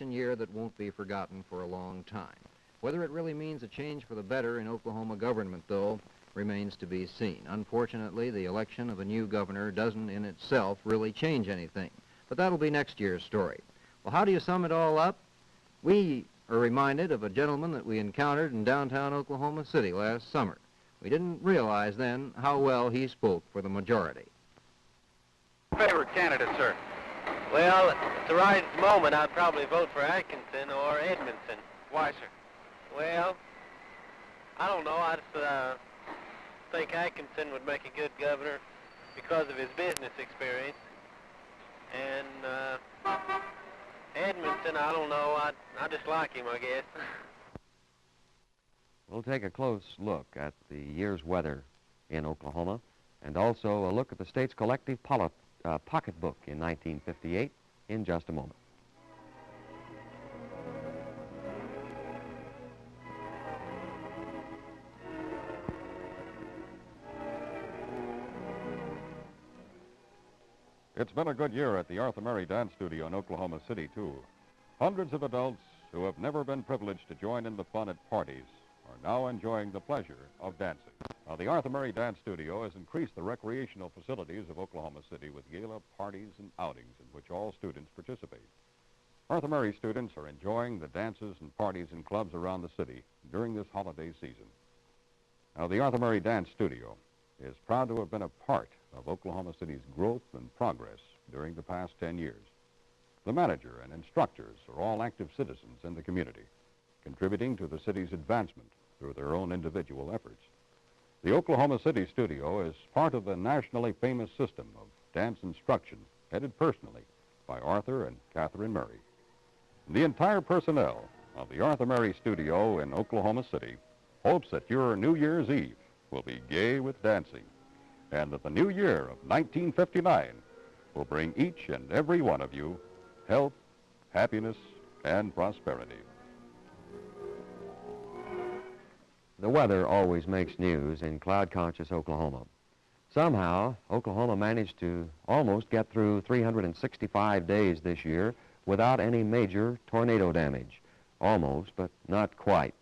year that won't be forgotten for a long time. Whether it really means a change for the better in Oklahoma government, though, remains to be seen. Unfortunately, the election of a new governor doesn't in itself really change anything, but that'll be next year's story. Well, how do you sum it all up? We are reminded of a gentleman that we encountered in downtown Oklahoma City last summer. We didn't realize then how well he spoke for the majority. Favorite candidate, sir? Well, at the right moment, I'd probably vote for Atkinson or Edmondson. Why, sir? Well, I don't know. I just think Atkinson would make a good governor because of his business experience. And Edmondson, I don't know. I just like him, I guess. We'll take a close look at the year's weather in Oklahoma and also a look at the state's collective pocketbook in 1958 in just a moment. It's been a good year at the Arthur Murray Dance Studio in Oklahoma City, too. Hundreds of adults who have never been privileged to join in the fun at parties are now enjoying the pleasure of dancing. Now, the Arthur Murray Dance Studio has increased the recreational facilities of Oklahoma City with gala parties and outings in which all students participate. Arthur Murray students are enjoying the dances and parties in clubs around the city during this holiday season. Now, the Arthur Murray Dance Studio is proud to have been a part of Oklahoma City's growth and progress during the past 10 years. The manager and instructors are all active citizens in the community, contributing to the city's advancement through their own individual efforts. The Oklahoma City studio is part of the nationally famous system of dance instruction headed personally by Arthur and Catherine Murray. The entire personnel of the Arthur Murray studio in Oklahoma City hopes that your New Year's Eve will be gay with dancing, and that the new year of 1959 will bring each and every one of you health, happiness, and prosperity. The weather always makes news in cloud-conscious Oklahoma. Somehow, Oklahoma managed to almost get through 365 days this year without any major tornado damage. Almost, but not quite.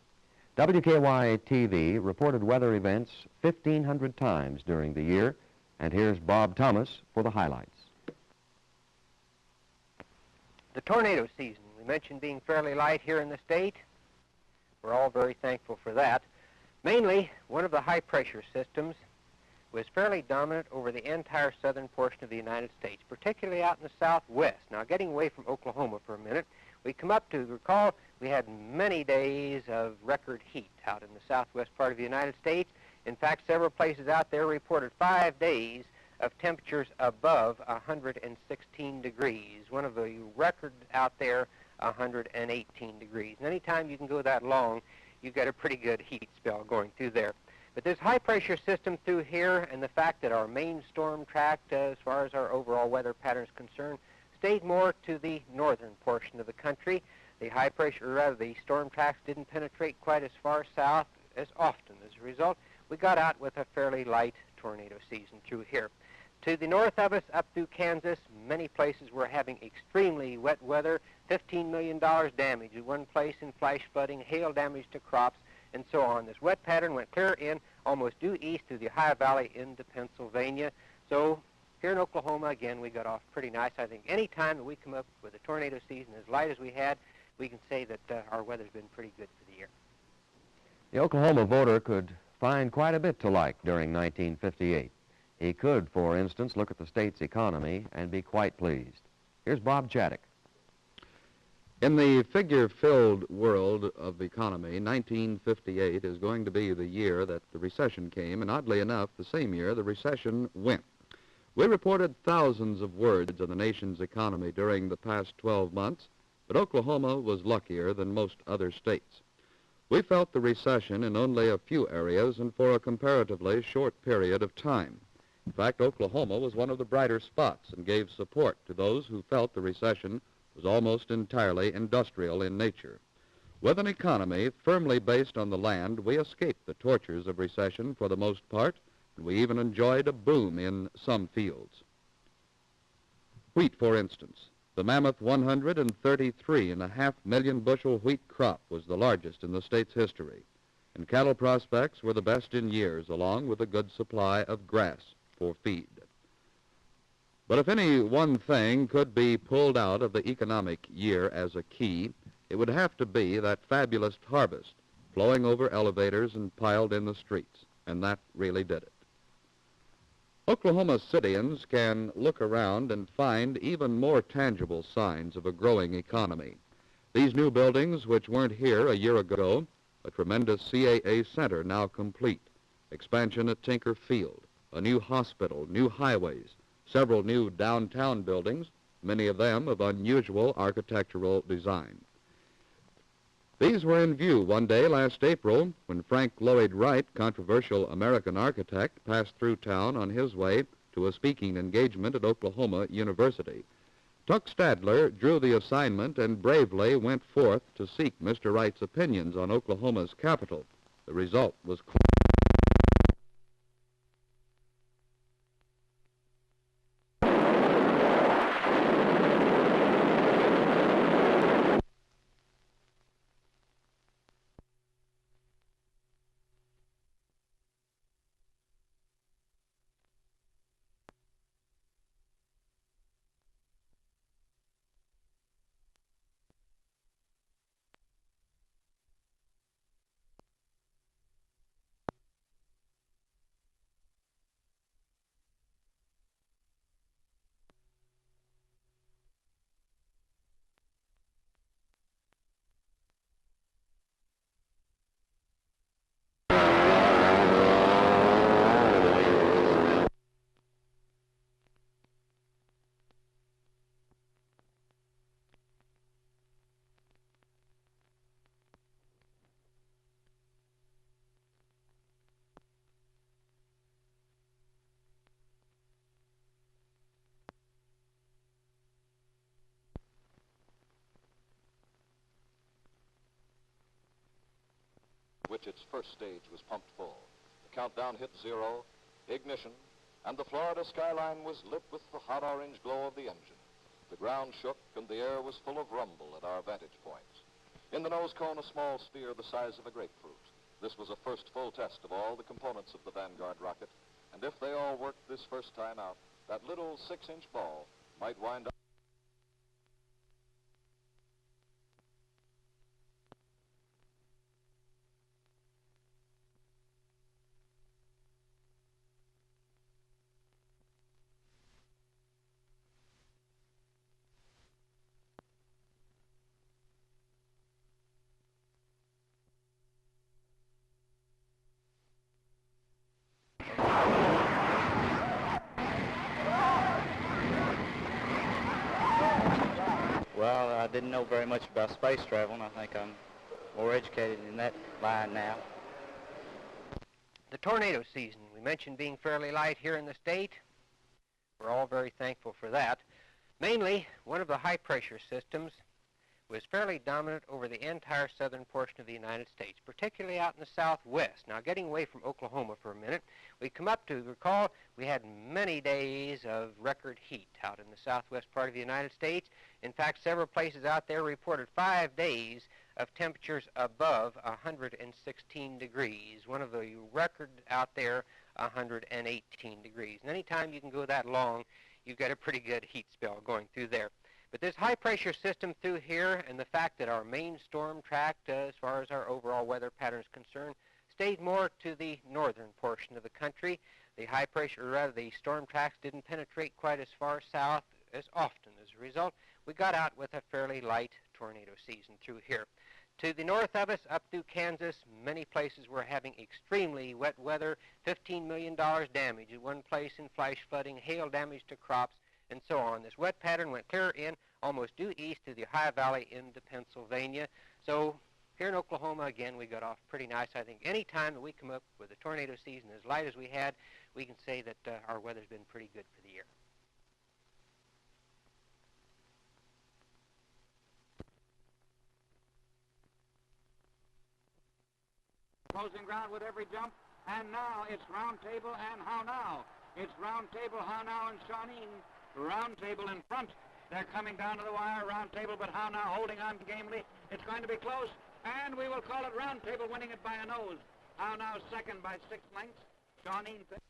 WKY TV reported weather events 1,500 times during the year, and here's Bob Thomas for the highlights. The tornado season, we mentioned being fairly light here in the state. We're all very thankful for that. Mainly, one of the high-pressure systems was fairly dominant over the entire southern portion of the United States, particularly out in the southwest. Now, getting away from Oklahoma for a minute, we come up to recall we had many days of record heat out in the southwest part of the United States. In fact, several places out there reported 5 days of temperatures above 116 degrees. One of the records out there, 118 degrees. And anytime you can go that long, you get a pretty good heat spell going through there. But this high-pressure system through here and the fact that our main storm tract, as far as our overall weather pattern is concerned, stayed more to the northern portion of the country. The high pressure, or rather the storm tracks didn't penetrate quite as far south as often. As a result, we got out with a fairly light tornado season through here. To the north of us, up through Kansas, many places were having extremely wet weather, $15 million damage in one place in flash flooding, hail damage to crops, and so on. This wet pattern went clear in, almost due east through the Ohio Valley into Pennsylvania. So here in Oklahoma, again, we got off pretty nice. I think any time that we come up with a tornado season as light as we had, we can say that our weather's been pretty good for the year. The Oklahoma voter could find quite a bit to like during 1958. He could, for instance, look at the state's economy and be quite pleased. Here's Bob Chaddick. In the figure-filled world of the economy, 1958 is going to be the year that the recession came, and oddly enough, the same year the recession went. We reported thousands of words on the nation's economy during the past 12 months, but Oklahoma was luckier than most other states. We felt the recession in only a few areas and for a comparatively short period of time. In fact, Oklahoma was one of the brighter spots and gave support to those who felt the recession was almost entirely industrial in nature. With an economy firmly based on the land, we escaped the tortures of recession for the most part, and we even enjoyed a boom in some fields. Wheat, for instance. The mammoth 133.5 million bushel wheat crop was the largest in the state's history, and cattle prospects were the best in years, along with a good supply of grass for feed. But if any one thing could be pulled out of the economic year as a key, it would have to be that fabulous harvest flowing over elevators and piled in the streets, and that really did it. Oklahoma Cityans can look around and find even more tangible signs of a growing economy. These new buildings, which weren't here a year ago, a tremendous CAA center now complete, expansion at Tinker Field, a new hospital, new highways, several new downtown buildings, many of them of unusual architectural design. These were in view one day last April when Frank Lloyd Wright, controversial American architect, passed through town on his way to a speaking engagement at Oklahoma University. Tuck Stadler drew the assignment and bravely went forth to seek Mr. Wright's opinions on Oklahoma's capital. The result was which its first stage was pumped full. The countdown hit 0, ignition, and the Florida skyline was lit with the hot orange glow of the engine. The ground shook and the air was full of rumble at our vantage points. In the nose cone, a small sphere the size of a grapefruit. This was a first full test of all the components of the Vanguard rocket, and if they all worked this first time out, that little 6-inch ball might wind up Well, I didn't know very much about space travel, and I think I'm more educated in that line now. The tornado season, we mentioned being fairly light here in the state. We're all very thankful for that. Mainly, one of the high-pressure systems was fairly dominant over the entire southern portion of the United States, particularly out in the southwest. Now, getting away from Oklahoma for a minute, we come up to, recall, we had many days of record heat out in the southwest part of the United States. In fact, several places out there reported 5 days of temperatures above 116 degrees. One of the records out there, 118 degrees. And anytime you can go that long, you've got a pretty good heat spell going through there. But this high-pressure system through here and the fact that our main storm track, as far as our overall weather pattern is concerned, stayed more to the northern portion of the country. The high-pressure, or rather the storm tracks didn't penetrate quite as far south as often. As a result, we got out with a fairly light tornado season through here. To the north of us, up through Kansas, many places were having extremely wet weather, $15 million damage in one place in flash flooding, hail damage to crops, and so on. This wet pattern went clear in, almost due east to the Ohio Valley into Pennsylvania. So here in Oklahoma, again, we got off pretty nice. I think any time that we come up with a tornado season as light as we had, we can say that our weather's been pretty good for the year. Closing ground with every jump, and now it's Round Table and How Now. It's Round Table, How Now, and Shawneen. Round Table in front. They're coming down to the wire, Round Table, but Howe now holding on gamely. It's going to be close, and we will call it Round Table winning it by a nose. Howe now second by 6 lengths. Shawneen third.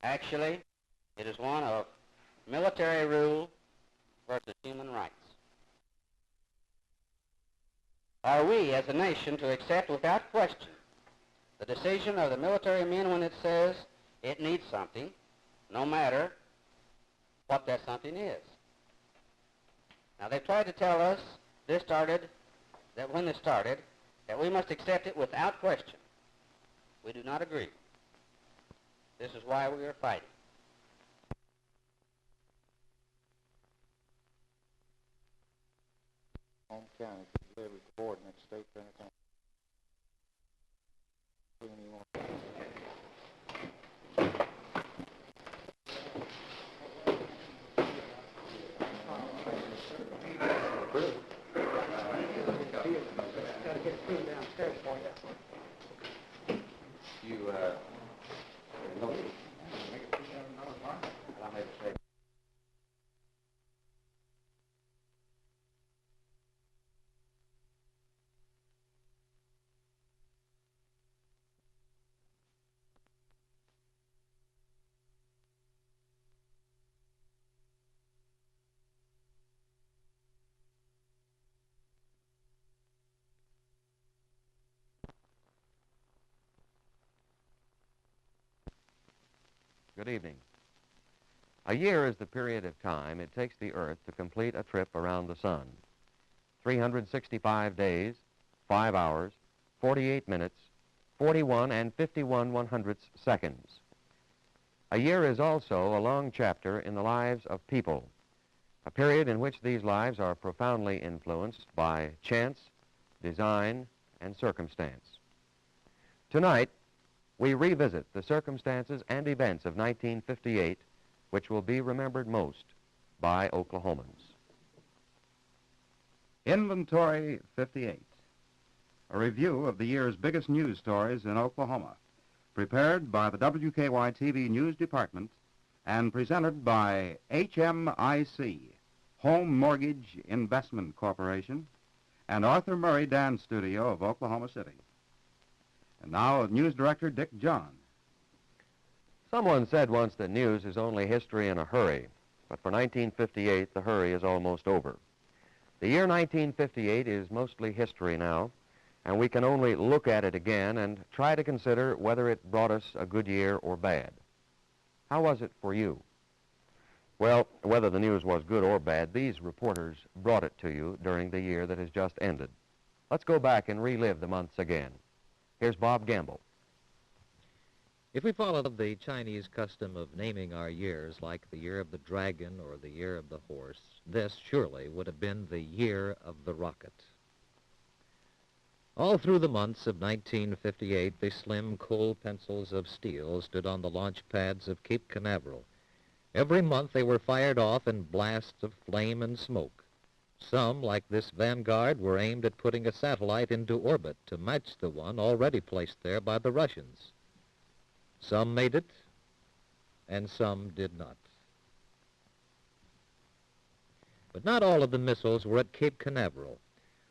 Actually, it is one of military rule versus human rights. Are we as a nation to accept without question the decision of the military men when it says it needs something, no matter what that something is? Now, they've tried to tell us that when this started, that we must accept it without question. We do not agree. This is why we are fighting. Home County, live with coordinates, state penitentiary. Good evening. A year is the period of time it takes the Earth to complete a trip around the sun. 365 days, 5 hours, 48 minutes, 41 and 51 100ths seconds. A year is also a long chapter in the lives of people, a period in which these lives are profoundly influenced by chance, design, and circumstance. Tonight, we revisit the circumstances and events of 1958, which will be remembered most by Oklahomans. Inventory 58, a review of the year's biggest news stories in Oklahoma, prepared by the WKY TV News Department and presented by HMIC, Home Mortgage Investment Corporation, and Arthur Murray Dance Studio of Oklahoma City. And now, News Director Dick John. Someone said once that news is only history in a hurry, but for 1958, the hurry is almost over. The year 1958 is mostly history now, and we can only look at it again and try to consider whether it brought us a good year or bad. How was it for you? Well, whether the news was good or bad, these reporters brought it to you during the year that has just ended. Let's go back and relive the months again. Here's Bob Gamble. If we followed the Chinese custom of naming our years like the year of the dragon or the year of the horse, this surely would have been the year of the rocket. All through the months of 1958, the slim coal pencils of steel stood on the launch pads of Cape Canaveral. Every month they were fired off in blasts of flame and smoke. Some, like this Vanguard, were aimed at putting a satellite into orbit to match the one already placed there by the Russians. Some made it, and some did not. But not all of the missiles were at Cape Canaveral.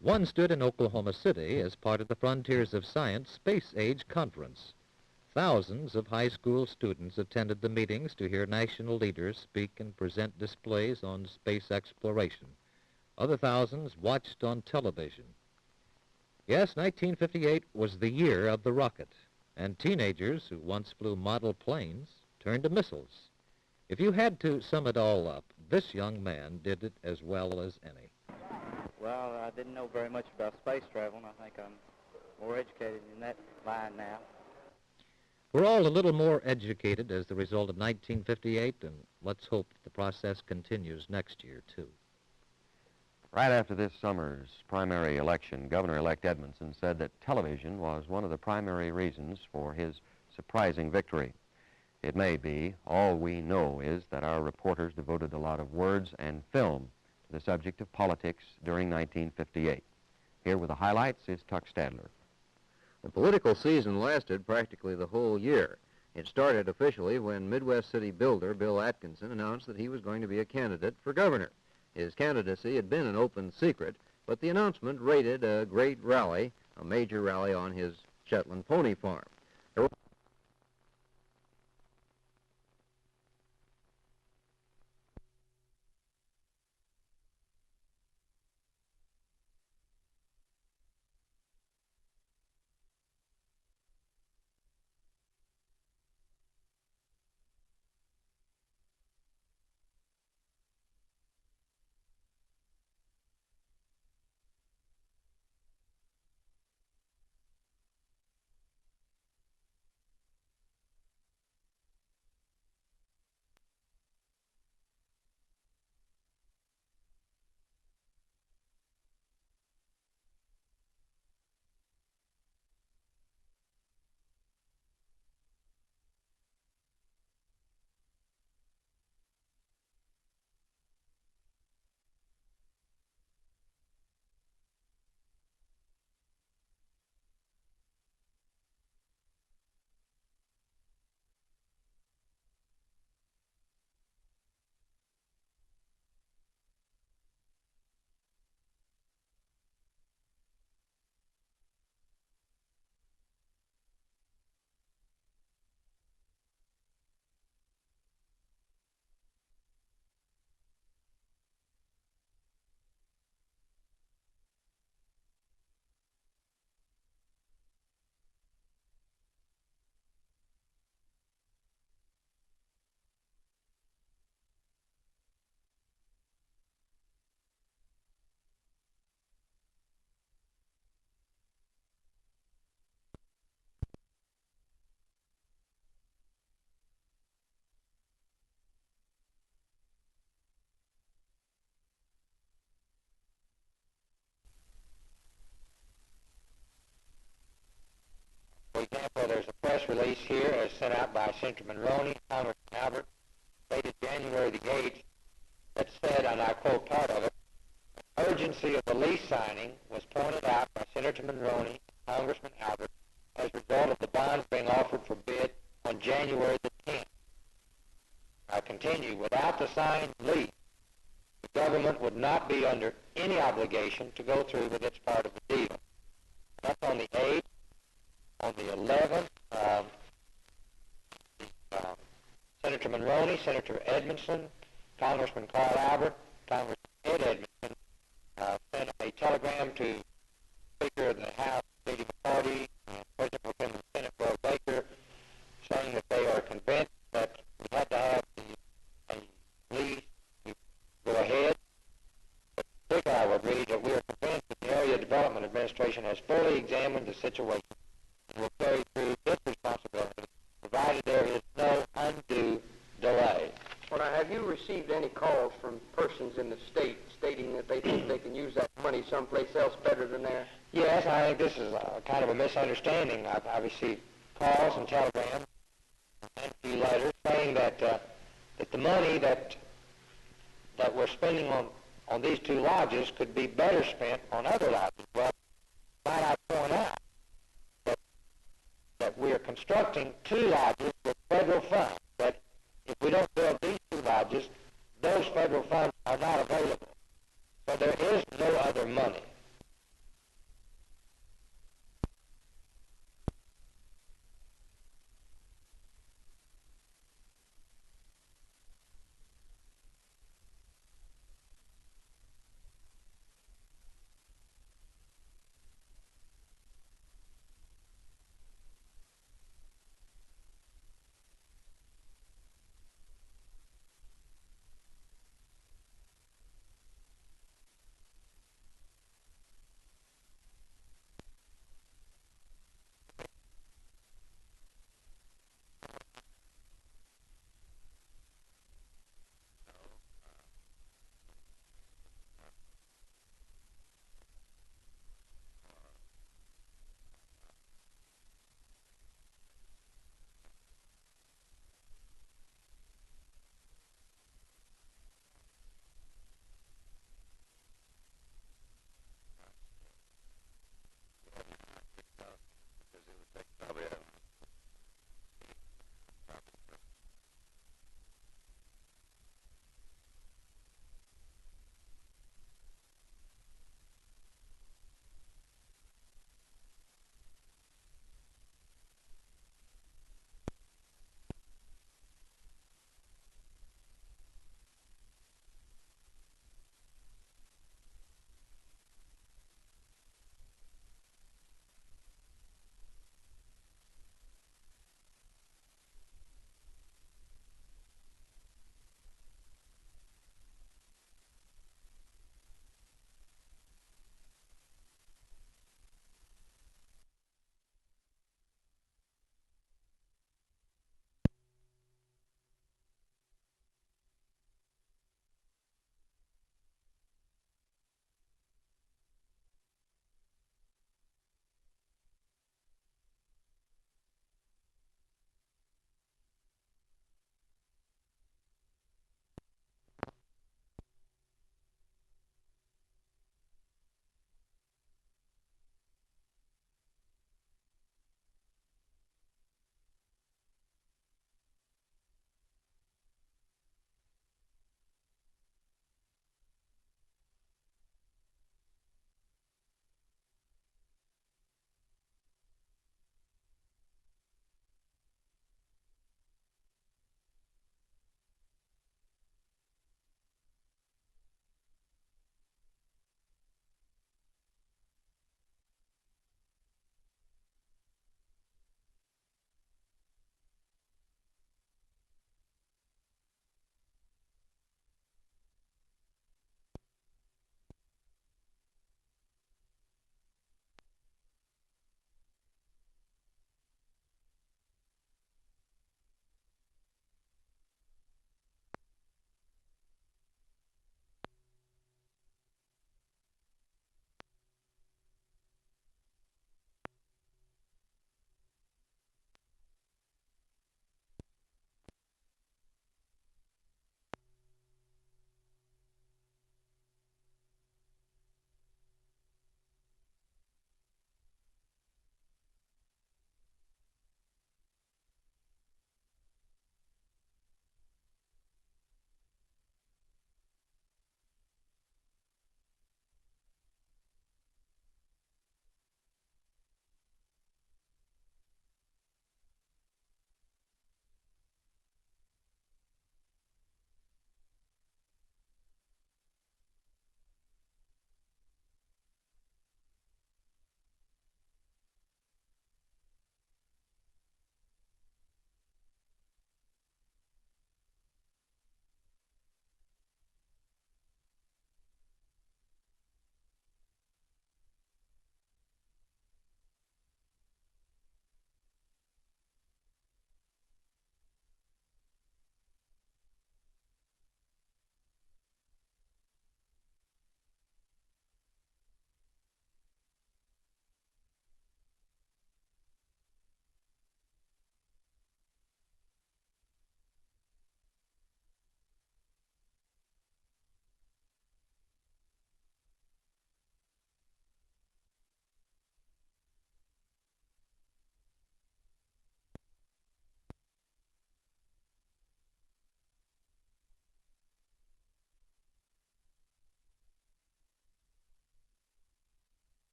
One stood in Oklahoma City as part of the Frontiers of Science Space Age Conference. Thousands of high school students attended the meetings to hear national leaders speak and present displays on space exploration. Other thousands watched on television. Yes, 1958 was the year of the rocket, and teenagers who once flew model planes turned to missiles. If you had to sum it all up, this young man did it as well as any. Well, I didn't know very much about space travel, and I think I'm more educated in that line now. We're all a little more educated as the result of 1958, and let's hope the process continues next year, too. Right after this summer's primary election, Governor-elect Edmondson said that television was one of the primary reasons for his surprising victory. It may be. All we know is that our reporters devoted a lot of words and film to the subject of politics during 1958. Here with the highlights is Tuck Stadler. The political season lasted practically the whole year. It started officially when Midwest City builder Bill Atkinson announced that he was going to be a candidate for governor. His candidacy had been an open secret, but the announcement rated a great rally, a major rally on his Shetland pony farm. For example, there's a press release here as sent out by Senator Monroney, Congressman Albert, dated January the 8th, that said, and I quote part of it, "The urgency of the lease signing was pointed out by Senator Monroney, Congressman Albert, as a result of the bonds being offered for bid on January the 10th. I continue, without the signed lease, the government would not be under any obligation to go through with its part of the deal. That's on the 8th. On the 11th, Senator Monroney, Senator Edmondson, Congressman Carl Albert, Congressman Ed Edmondson sent a telegram to Speaker of the House, Leading Party, President of the Senate, Lloyd Baker, saying that they are convinced that we had to have a lease to go ahead. But particularly, I would read that we are convinced that the Area Development Administration has fully examined the situation and will carry through its responsibility, provided there is no undue delay. Well, now, have you received any calls from persons in the state stating that they think they can use that money someplace else better than there? Yes, I think this is kind of a misunderstanding. I've received calls and telegrams and a few letters saying that that the money that we're spending on these two lodges could be better spent on other lodges. Well, might I point out that we are constructing two lodges with federal funds, that if we don't build these two lodges, those federal funds are not available. So there is no other money.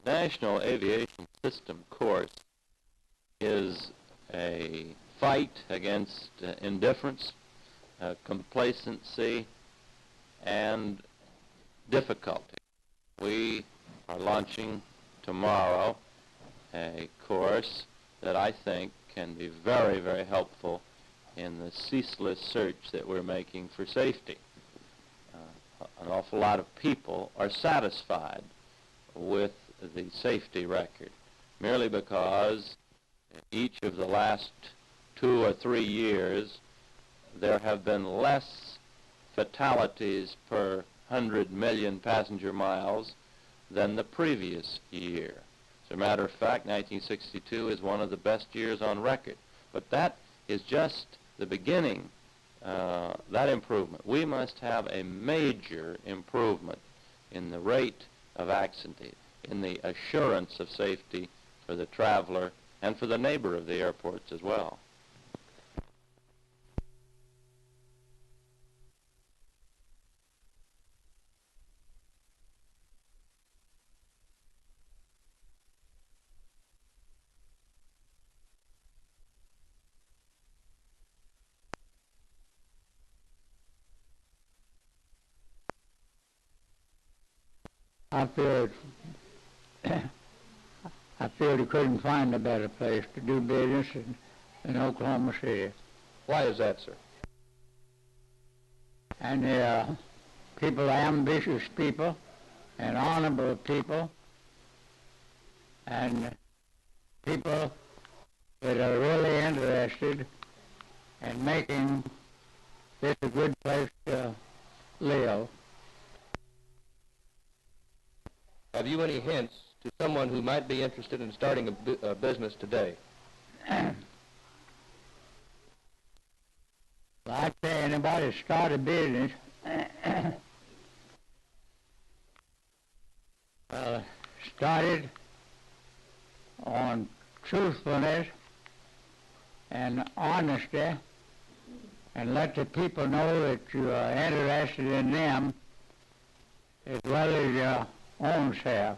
The National Aviation System course is a fight against indifference, complacency, and difficulty. We are launching tomorrow a course that I think can be very, very helpful in the ceaseless search that we're making for safety. An awful lot of people are satisfied with the safety record merely because each of the last 2 or 3 years there have been less fatalities per 100 million passenger miles than the previous year. As a matter of fact, 1962 is one of the best years on record. But that is just the beginning, that improvement. We must have a major improvement in the rate of accident, in the assurance of safety for the traveler and for the neighbor of the airports as well. I feel you couldn't find a better place to do business in Oklahoma City. Why is that, sir? And people, ambitious people, and honorable people, and people that are really interested in making this a good place to live. Have you any hints to someone who might be interested in starting a business today? Well, I'd say anybody start a business, started on truthfulness and honesty, and let the people know that you are interested in them as well as your own self.